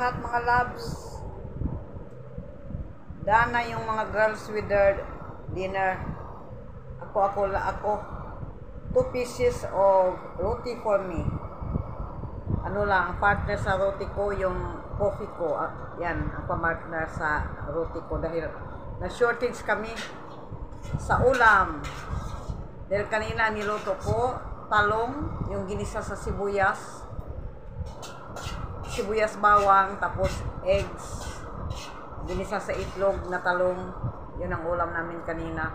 lahat mga loves. Done na yung mga girls with their dinner. Ako. 2 pieces of roti for me. Ano lang, ang partner sa roti ko, yung coffee ko. Yan, ang pamartner sa roti ko. Dahil na-shortage kami sa ulam. Dahil kanina niluto ko, talong, yung ginisa sa sibuyas. Sibuyas bawang, tapos eggs. Ginisa sa itlog na talong. Yun ang ulam namin kanina.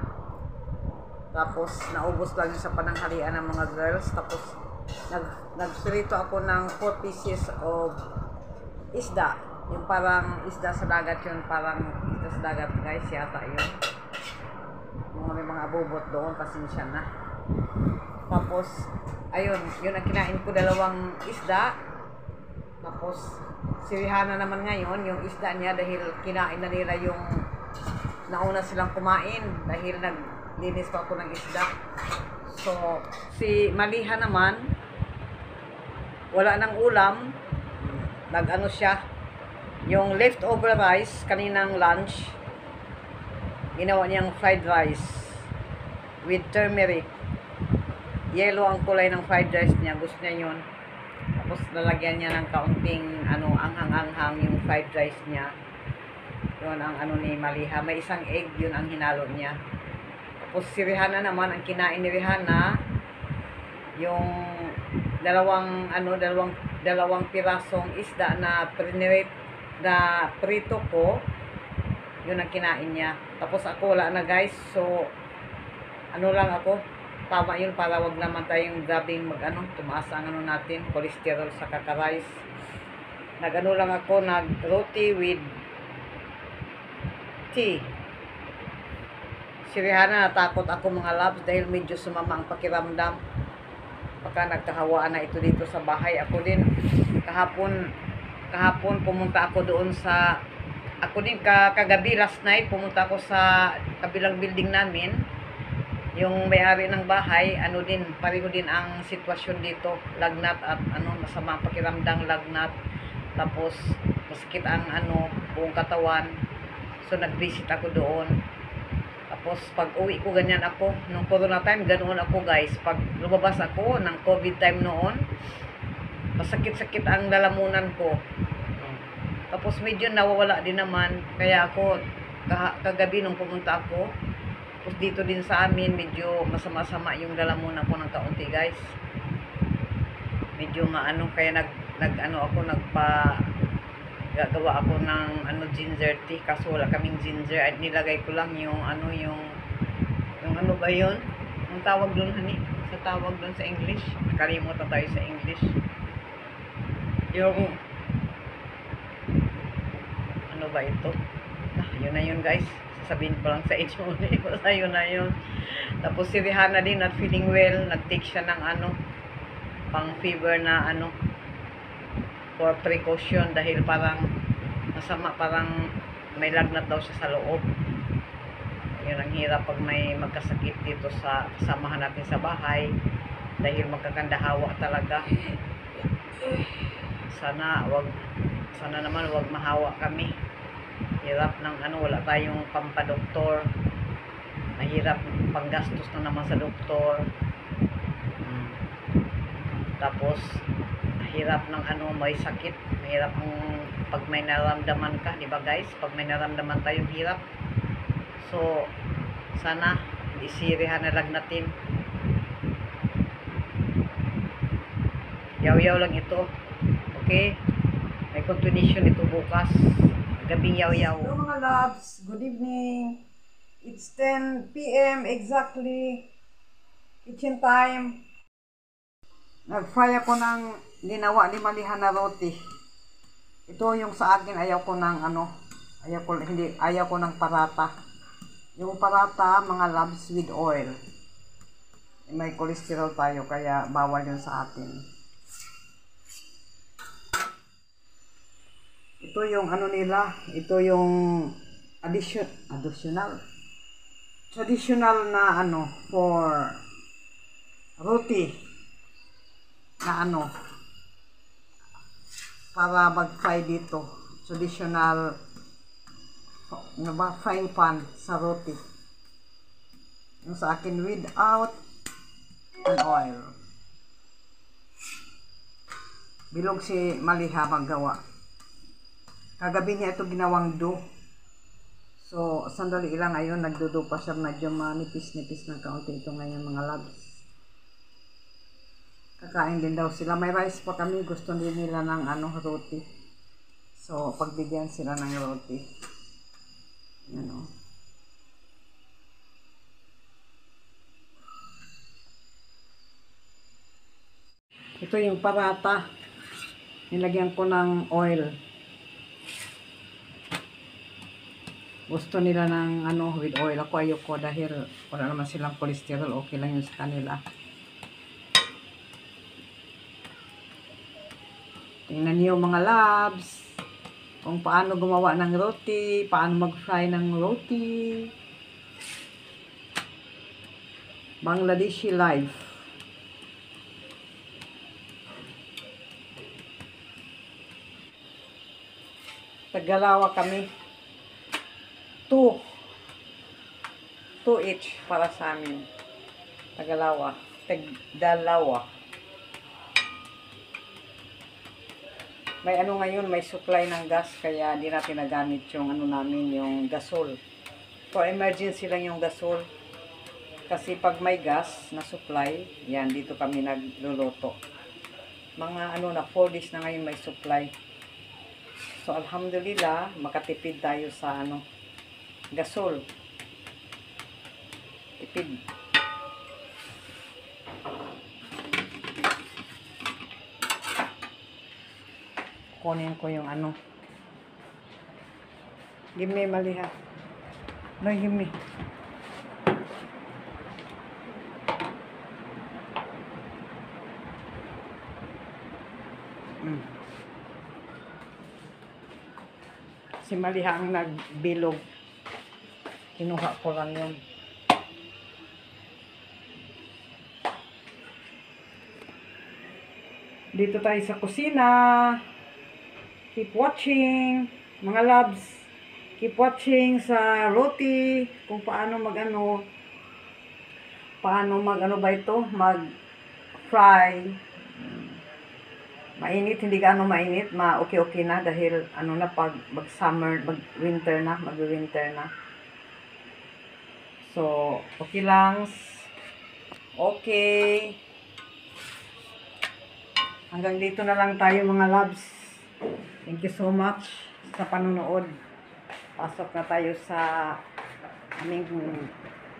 Tapos, naubos lang yun sa pananghalian ng mga girls. Tapos, nagprito ako ng 4 pieces of isda. Yung parang isda sa dagat yun. Parang isda sa dagat, guys. Yata yun. May mga abubot doon. Pasensya na. Tapos, ayun. Yun ang kinain ko, 2 isda. Tapos, si Rihanna naman ngayon, yung isda niya, dahil kinain na nila yung nauna silang kumain. Dahil linis pa ako ng isda. So, si Maliha naman, wala nang ulam. Nag-ano siya, yung leftover rice, kaninang lunch, ginawa niyang fried rice with turmeric. Yellow ang kulay ng fried rice niya. Gusto niya yun. Tapos, lalagyan niya ng kaunting, anghang-anghang yung fried rice niya. Yun ang ni Maliha. May isang egg, yun ang hinalo niya. Tapos si Rihanna naman, ang kinain ni Rihanna, yung dalawang pirasong isda na prito ko, yun ang kinain niya. Tapos ako wala na, guys. So, lang ako, tama yun para wag naman tayong grabing tumaas ang natin, cholesterol sa kaka-rice. Lang ako, roti with tea. Si Rihanna, natakot ako mga loves dahil medyo sumama ang pakiramdam. Pagka nagkahawaan na ito dito sa bahay. Ako din, kahapon pumunta ako doon sa, kagabi last night, pumunta ako sa kabilang building namin. Yung may-ari ng bahay, pareho din ang sitwasyon dito. Lagnat at masama ang pakiramdam, lagnat. Tapos, masakit ang buong katawan. So, nag-visit ako doon. Tapos, pag uwi ko, ganyan ako. Nung corona time, ganoon ako, guys. Pag lumabas ako, ng COVID time noon, masakit-sakit ang lalamunan ko. Tapos, medyo nawawala din naman. Kaya ako, kagabi nung pumunta ako, tapos dito din sa amin, medyo masama-sama yung lalamunan ko ng kaunti, guys. Medyo kaya gagawa ako ng ginger tea, kaso wala kaming ginger at nilagay ko lang yung ba yun? Ang tawag doon, honey? Sa tawag doon sa English? Nakalimutan tayo sa English. Yung ba ito? Yun na yun, guys. Sasabihin ko lang sa inyo. Yun na yun. Tapos si Rihanna din, not feeling well. Nag-take siya ng pang fever na for precaution dahil parang masama, parang may lagnat daw siya sa loob. Yun ang hirap pag may magkasakit dito sa kasamahan natin sa bahay dahil magkakandahawa talaga. Sana naman wag mahawa kami. Hirap ng wala tayong pampadoktor. Mahirap, panggastos na naman sa doktor. Tapos hirap ng may sakit. Mahirap ang pag may naramdaman ka, di ba, guys? Pag may naramdaman tayong hirap. So, sana hindi si Rihanna lagnatin. Yaw-yaw lang ito. Okay? May continuation ito bukas. Gabing yaw-yaw. Hello mga loves. Good evening. It's 10 p.m. exactly. Kitchen time. Nag-fry ako ng ginawa ni Maliha na roti. Ito yung sa akin, ayaw ko ng ayaw ko ng parata. Yung parata, mga loves, with oil. May cholesterol tayo, kaya bawal yun sa atin. Ito yung nila, ito yung traditional na for roti na para mag-fry dito. Traditional frying pan sa roti. Yung sa akin without an oil. Bilog si Maliha maggawa. Kagabi niya ito ginawang dough. So, sandali lang ayun, nagdudo pa siya, medyo manipis-nipis ng kaunti ito ngayon mga loves. Kakain din daw sila. May rice pa kami, gusto din nila ng roti. So, pagbigyan sila ng roti. Ano. Ito yung parata. Nilagyan ko ng oil. Gusto nila ng with oil. Ako ayoko dahil wala naman silang cholesterol. Okay lang yun sa kanila. Tingnan niyo mga loves. Kung paano gumawa ng roti. Paano mag-fry ng roti. Bangladeshi life. Taggalawa kami. 2 each para sa amin. Taggalawa. Tagdalawa. May ngayon, may supply ng gas kaya di natin nagamit yung namin, yung gasol. For emergency lang yung gasol. Kasi pag may gas na supply, yan, dito kami nagluluto. Mga 4 days na ngayon may supply. So, alhamdulillah, makatipid tayo sa gasol. Tipid. Kunin ko yung Give me, Maliha. No, give me. Si Maliha ang nagbilog. Kinuha ko lang yun. Dito tayo sa kusina. Keep watching. Mga loves. Keep watching sa roti. Kung paano paano ba ito? Mag-fry. Mainit, hindi gaano mainit, okay na dahil pag mag-summer, mag-winter na, mag-winter na. So, okay lang. Okay. Hanggang dito na lang tayo mga loves. Thank you so much sa panonood. Pasok na tayo sa aming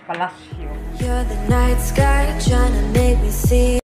palasyo. You're the night sky trying to make me see